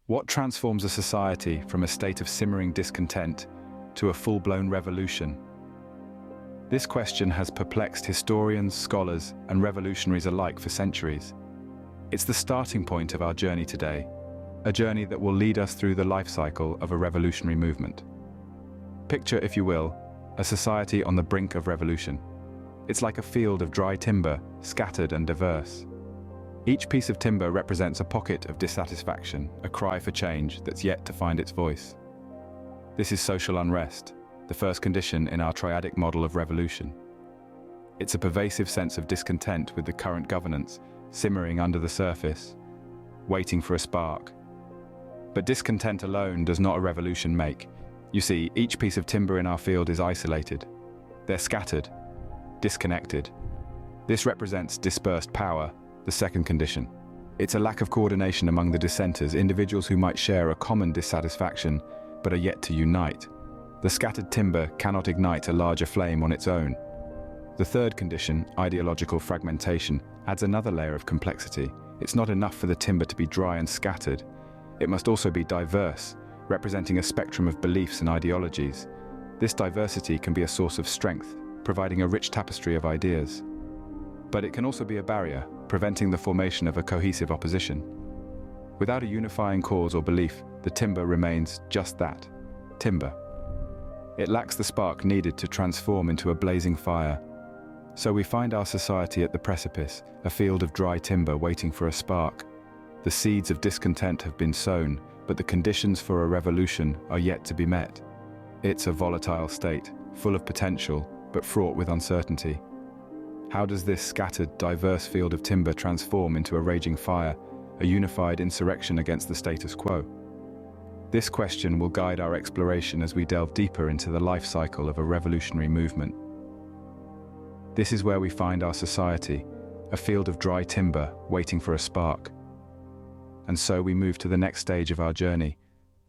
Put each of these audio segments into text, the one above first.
What transforms a society from a state of simmering discontent to a full-blown revolution? This question has perplexed historians, scholars, and revolutionaries alike for centuries. It's the starting point of our journey today, a journey that will lead us through the life cycle of a revolutionary movement. Picture, if you will, a society on the brink of revolution. It's like a field of dry timber, scattered and diverse. Each piece of timber represents a pocket of dissatisfaction, a cry for change that's yet to find its voice. This is social unrest, the first condition in our triadic model of revolution. It's a pervasive sense of discontent with the current governance, simmering under the surface, waiting for a spark. But discontent alone does not a revolution make. You see, each piece of timber in our field is isolated. They're scattered, disconnected. This represents dispersed power, the second condition. It's a lack of coordination among the dissenters, individuals who might share a common dissatisfaction, but are yet to unite. The scattered timber cannot ignite a larger flame on its own. The third condition, ideological fragmentation, adds another layer of complexity. It's not enough for the timber to be dry and scattered. It must also be diverse, representing a spectrum of beliefs and ideologies. This diversity can be a source of strength, providing a rich tapestry of ideas. But it can also be a barrier, preventing the formation of a cohesive opposition. Without a unifying cause or belief, the timber remains just that, timber. It lacks the spark needed to transform into a blazing fire. So we find our society at the precipice, a field of dry timber waiting for a spark. The seeds of discontent have been sown, but the conditions for a revolution are yet to be met. It's a volatile state, full of potential, but fraught with uncertainty. How does this scattered, diverse field of timber transform into a raging fire, a unified insurrection against the status quo? This question will guide our exploration as we delve deeper into the life cycle of a revolutionary movement. This is where we find our society, a field of dry timber waiting for a spark. And so we move to the next stage of our journey,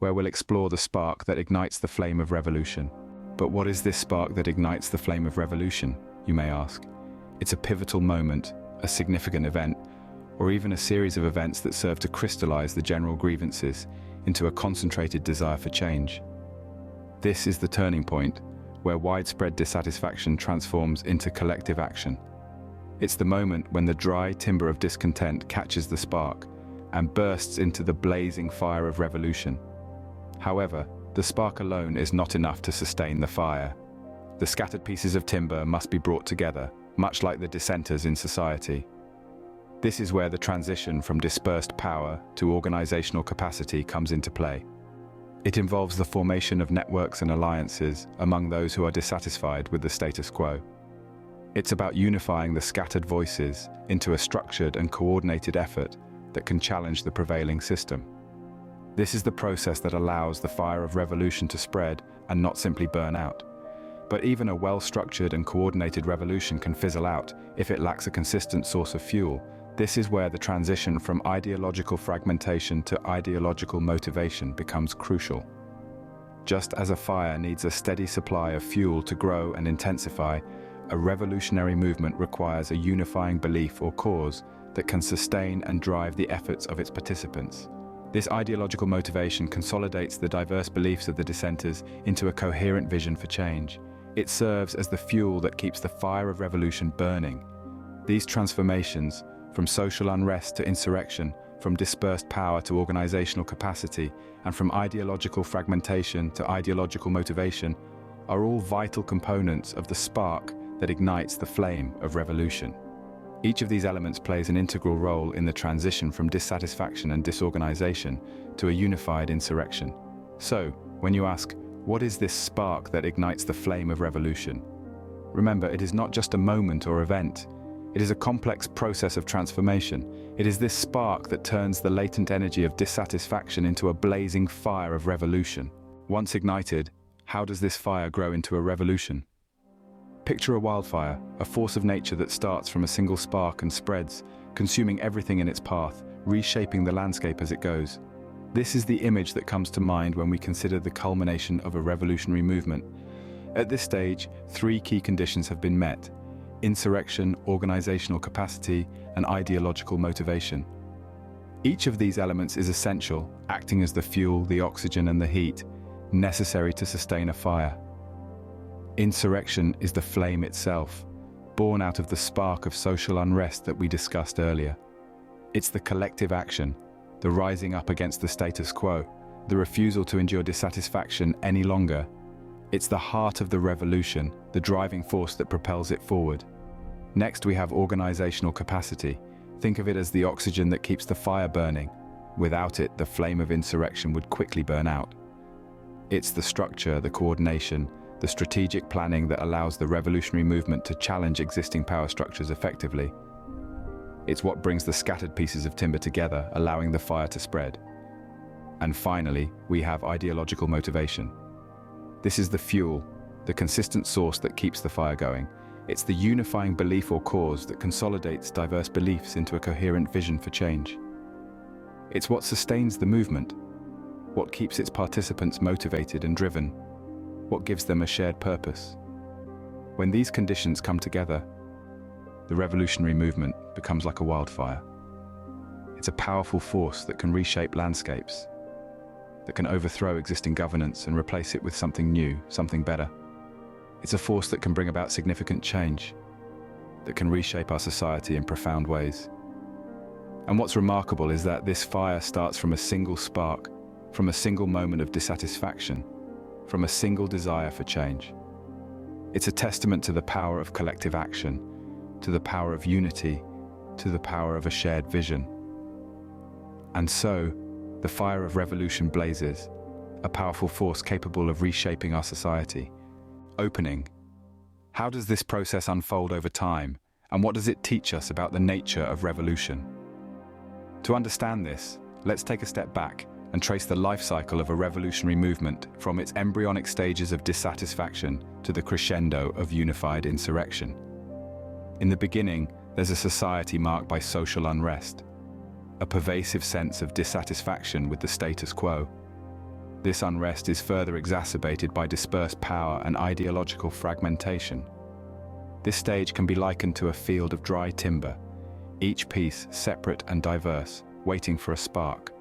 where we'll explore the spark that ignites the flame of revolution. But what is this spark that ignites the flame of revolution, you may ask? It's a pivotal moment, a significant event, or even a series of events that serve to crystallize the general grievances into a concentrated desire for change. This is the turning point, where widespread dissatisfaction transforms into collective action. It's the moment when the dry timber of discontent catches the spark and bursts into the blazing fire of revolution. However, the spark alone is not enough to sustain the fire. The scattered pieces of timber must be brought together, much like the dissenters in society. This is where the transition from dispersed power to organizational capacity comes into play. It involves the formation of networks and alliances among those who are dissatisfied with the status quo. It's about unifying the scattered voices into a structured and coordinated effort that can challenge the prevailing system. This is the process that allows the fire of revolution to spread and not simply burn out. But even a well-structured and coordinated revolution can fizzle out if it lacks a consistent source of fuel. This is where the transition from ideological fragmentation to ideological motivation becomes crucial. Just as a fire needs a steady supply of fuel to grow and intensify, a revolutionary movement requires a unifying belief or cause that can sustain and drive the efforts of its participants. This ideological motivation consolidates the diverse beliefs of the dissenters into a coherent vision for change. It serves as the fuel that keeps the fire of revolution burning. These transformations, from social unrest to insurrection, from dispersed power to organizational capacity, and from ideological fragmentation to ideological motivation, are all vital components of the spark that ignites the flame of revolution. Each of these elements plays an integral role in the transition from dissatisfaction and disorganization to a unified insurrection. So, when you ask, what is this spark that ignites the flame of revolution? Remember, it is not just a moment or event. It is a complex process of transformation. It is this spark that turns the latent energy of dissatisfaction into a blazing fire of revolution. Once ignited, how does this fire grow into a revolution? Picture a wildfire, a force of nature that starts from a single spark and spreads, consuming everything in its path, reshaping the landscape as it goes. This is the image that comes to mind when we consider the culmination of a revolutionary movement. At this stage, three key conditions have been met: insurrection, organizational capacity, and ideological motivation. Each of these elements is essential, acting as the fuel, the oxygen, and the heat necessary to sustain a fire. Insurrection is the flame itself, born out of the spark of social unrest that we discussed earlier. It's the collective action, the rising up against the status quo, the refusal to endure dissatisfaction any longer. It's the heart of the revolution, the driving force that propels it forward. Next, we have organizational capacity. Think of it as the oxygen that keeps the fire burning. Without it, the flame of insurrection would quickly burn out. It's the structure, the coordination, the strategic planning that allows the revolutionary movement to challenge existing power structures effectively. It's what brings the scattered pieces of timber together, allowing the fire to spread. And finally, we have ideological motivation. This is the fuel, the consistent source that keeps the fire going. It's the unifying belief or cause that consolidates diverse beliefs into a coherent vision for change. It's what sustains the movement, what keeps its participants motivated and driven, what gives them a shared purpose. When these conditions come together, the revolutionary movement becomes like a wildfire. It's a powerful force that can reshape landscapes, that can overthrow existing governance and replace it with something new, something better. It's a force that can bring about significant change, that can reshape our society in profound ways. And what's remarkable is that this fire starts from a single spark, from a single moment of dissatisfaction, from a single desire for change. It's a testament to the power of collective action, to the power of unity, to the power of a shared vision. And so, the fire of revolution blazes, a powerful force capable of reshaping our society. Opening. How does this process unfold over time, and what does it teach us about the nature of revolution? To understand this, let's take a step back and trace the life cycle of a revolutionary movement from its embryonic stages of dissatisfaction to the crescendo of unified insurrection. In the beginning, there's a society marked by social unrest, a pervasive sense of dissatisfaction with the status quo. This unrest is further exacerbated by dispersed power and ideological fragmentation. This stage can be likened to a field of dry timber, each piece separate and diverse, waiting for a spark.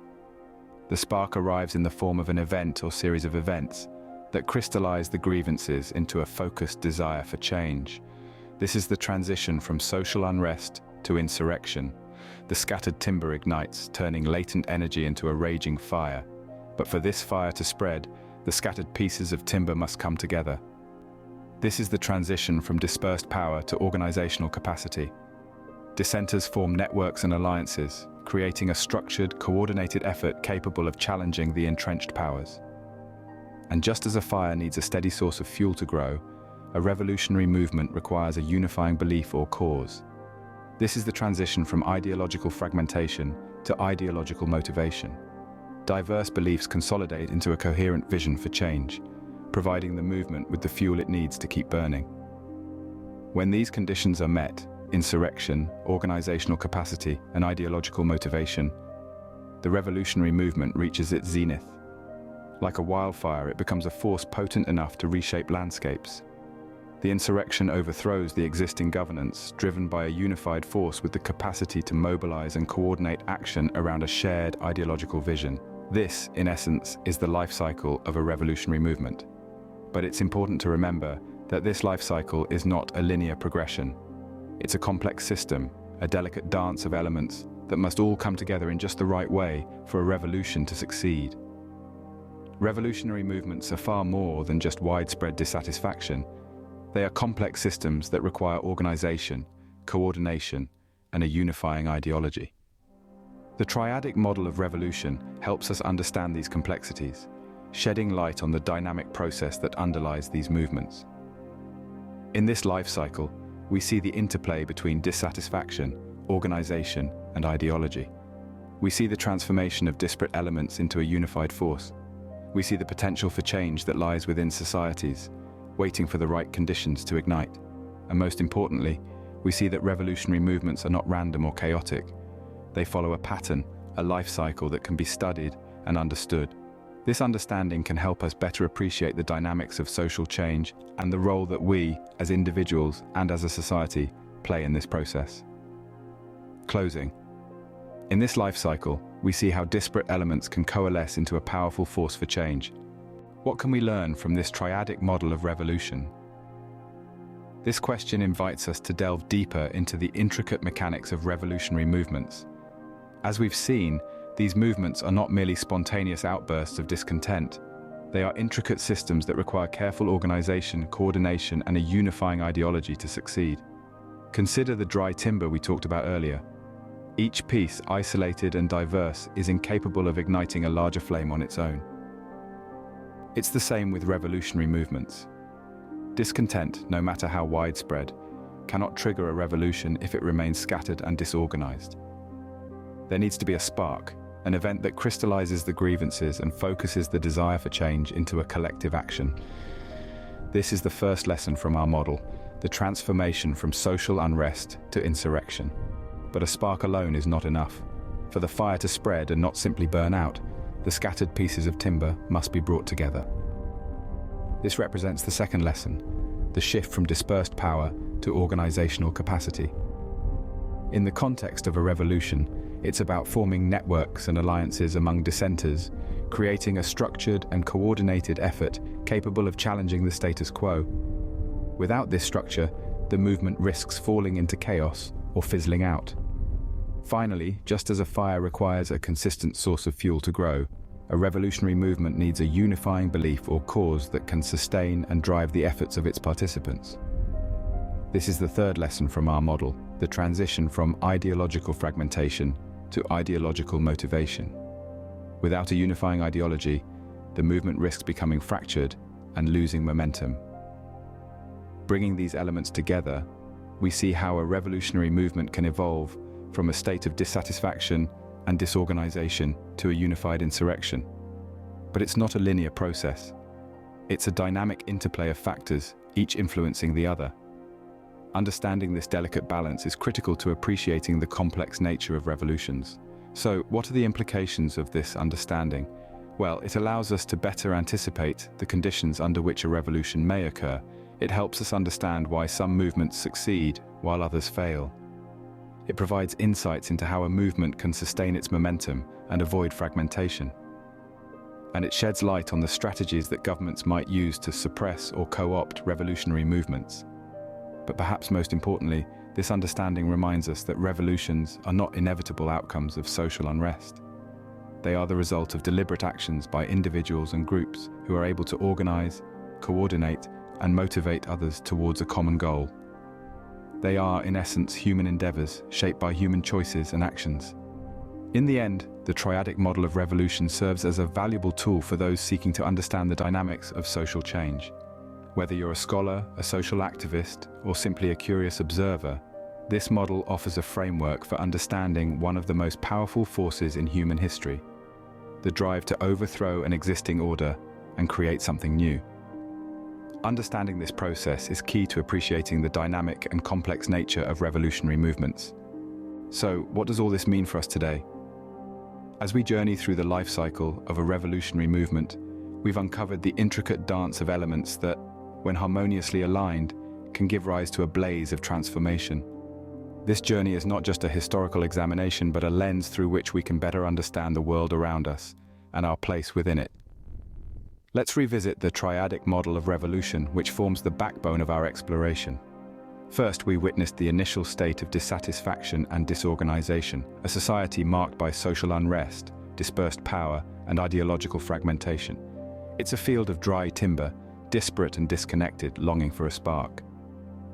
The spark arrives in the form of an event or series of events that crystallize the grievances into a focused desire for change. This is the transition from social unrest to insurrection. The scattered timber ignites, turning latent energy into a raging fire. But for this fire to spread, the scattered pieces of timber must come together. This is the transition from dispersed power to organizational capacity. Dissenters form networks and alliances, creating a structured, coordinated effort capable of challenging the entrenched powers. And just as a fire needs a steady source of fuel to grow, a revolutionary movement requires a unifying belief or cause. This is the transition from ideological fragmentation to ideological motivation. Diverse beliefs consolidate into a coherent vision for change, providing the movement with the fuel it needs to keep burning. When these conditions are met, insurrection, organizational capacity, and ideological motivation, the revolutionary movement reaches its zenith. Like a wildfire, it becomes a force potent enough to reshape landscapes. The insurrection overthrows the existing governance, driven by a unified force with the capacity to mobilize and coordinate action around a shared ideological vision. This, in essence, is the life cycle of a revolutionary movement. But it's important to remember that this life cycle is not a linear progression. It's a complex system, a delicate dance of elements that must all come together in just the right way for a revolution to succeed. Revolutionary movements are far more than just widespread dissatisfaction. They are complex systems that require organization, coordination, and a unifying ideology. The triadic model of revolution helps us understand these complexities, shedding light on the dynamic process that underlies these movements. In this life cycle, we see the interplay between dissatisfaction, organization, and ideology. We see the transformation of disparate elements into a unified force. We see the potential for change that lies within societies, waiting for the right conditions to ignite. And most importantly, we see that revolutionary movements are not random or chaotic. They follow a pattern, a life cycle that can be studied and understood. This understanding can help us better appreciate the dynamics of social change and the role that we, as individuals and as a society, play in this process. Closing. In this life cycle, we see how disparate elements can coalesce into a powerful force for change. What can we learn from this triadic model of revolution? This question invites us to delve deeper into the intricate mechanics of revolutionary movements. As we've seen, these movements are not merely spontaneous outbursts of discontent. They are intricate systems that require careful organization, coordination, and a unifying ideology to succeed. Consider the dry timber we talked about earlier. Each piece, isolated and diverse, is incapable of igniting a larger flame on its own. It's the same with revolutionary movements. Discontent, no matter how widespread, cannot trigger a revolution if it remains scattered and disorganized. There needs to be a spark, an event that crystallizes the grievances and focuses the desire for change into a collective action. This is the first lesson from our model, the transformation from social unrest to insurrection. But a spark alone is not enough. For the fire to spread and not simply burn out, the scattered pieces of timber must be brought together. This represents the second lesson, the shift from dispersed power to organizational capacity. In the context of a revolution, it's about forming networks and alliances among dissenters, creating a structured and coordinated effort capable of challenging the status quo. Without this structure, the movement risks falling into chaos or fizzling out. Finally, just as a fire requires a consistent source of fuel to grow, a revolutionary movement needs a unifying belief or cause that can sustain and drive the efforts of its participants. This is the third lesson from our model, the transition from ideological fragmentation to ideological motivation. Without a unifying ideology, the movement risks becoming fractured and losing momentum. Bringing these elements together, we see how a revolutionary movement can evolve from a state of dissatisfaction and disorganization to a unified insurrection. But it's not a linear process. It's a dynamic interplay of factors, each influencing the other. Understanding this delicate balance is critical to appreciating the complex nature of revolutions. So, what are the implications of this understanding? Well, it allows us to better anticipate the conditions under which a revolution may occur. It helps us understand why some movements succeed while others fail. It provides insights into how a movement can sustain its momentum and avoid fragmentation. And it sheds light on the strategies that governments might use to suppress or co-opt revolutionary movements. But perhaps most importantly, this understanding reminds us that revolutions are not inevitable outcomes of social unrest. They are the result of deliberate actions by individuals and groups who are able to organize, coordinate, and motivate others towards a common goal. They are, in essence, human endeavors shaped by human choices and actions. In the end, the triadic model of revolution serves as a valuable tool for those seeking to understand the dynamics of social change. Whether you're a scholar, a social activist, or simply a curious observer, this model offers a framework for understanding one of the most powerful forces in human history, the drive to overthrow an existing order and create something new. Understanding this process is key to appreciating the dynamic and complex nature of revolutionary movements. So, what does all this mean for us today? As we journey through the life cycle of a revolutionary movement, we've uncovered the intricate dance of elements that, when harmoniously aligned, can give rise to a blaze of transformation. This journey is not just a historical examination, but a lens through which we can better understand the world around us and our place within it. Let's revisit the triadic model of revolution, which forms the backbone of our exploration. First, we witnessed the initial state of dissatisfaction and disorganization, a society marked by social unrest, dispersed power, and ideological fragmentation. It's a field of dry timber, disparate and disconnected, longing for a spark.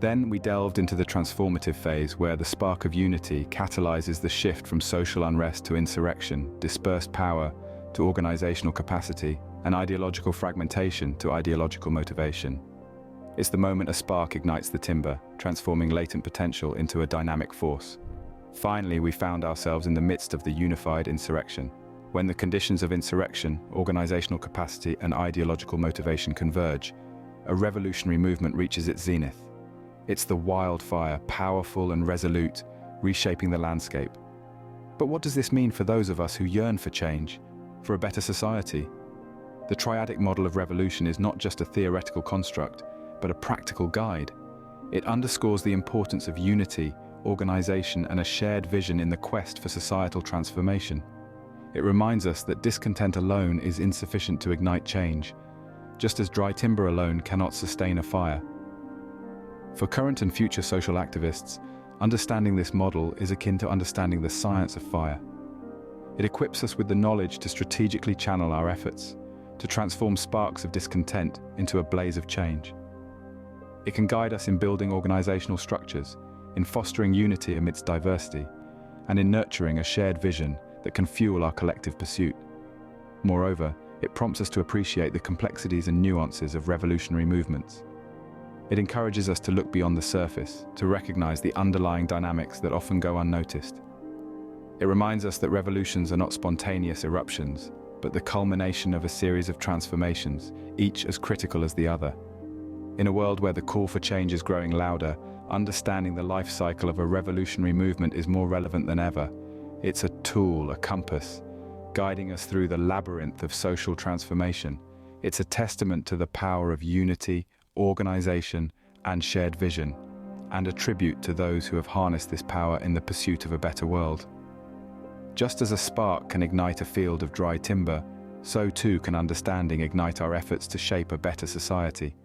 Then we delved into the transformative phase where the spark of unity catalyzes the shift from social unrest to insurrection, dispersed power to organizational capacity, and ideological fragmentation to ideological motivation. It's the moment a spark ignites the timber, transforming latent potential into a dynamic force. Finally, we found ourselves in the midst of the unified insurrection. When the conditions of insurrection, organizational capacity, and ideological motivation converge, a revolutionary movement reaches its zenith. It's the wildfire, powerful and resolute, reshaping the landscape. But what does this mean for those of us who yearn for change, for a better society? The triadic model of revolution is not just a theoretical construct, but a practical guide. It underscores the importance of unity, organization, and a shared vision in the quest for societal transformation. It reminds us that discontent alone is insufficient to ignite change, just as dry timber alone cannot sustain a fire. For current and future social activists, understanding this model is akin to understanding the science of fire. It equips us with the knowledge to strategically channel our efforts, to transform sparks of discontent into a blaze of change. It can guide us in building organizational structures, in fostering unity amidst diversity, and in nurturing a shared vision that can fuel our collective pursuit. Moreover, it prompts us to appreciate the complexities and nuances of revolutionary movements. It encourages us to look beyond the surface, to recognize the underlying dynamics that often go unnoticed. It reminds us that revolutions are not spontaneous eruptions, but the culmination of a series of transformations, each as critical as the other. In a world where the call for change is growing louder, understanding the life cycle of a revolutionary movement is more relevant than ever. It's a tool, a compass, guiding us through the labyrinth of social transformation. It's a testament to the power of unity, organization, and shared vision, and a tribute to those who have harnessed this power in the pursuit of a better world. Just as a spark can ignite a field of dry timber, so too can understanding ignite our efforts to shape a better society.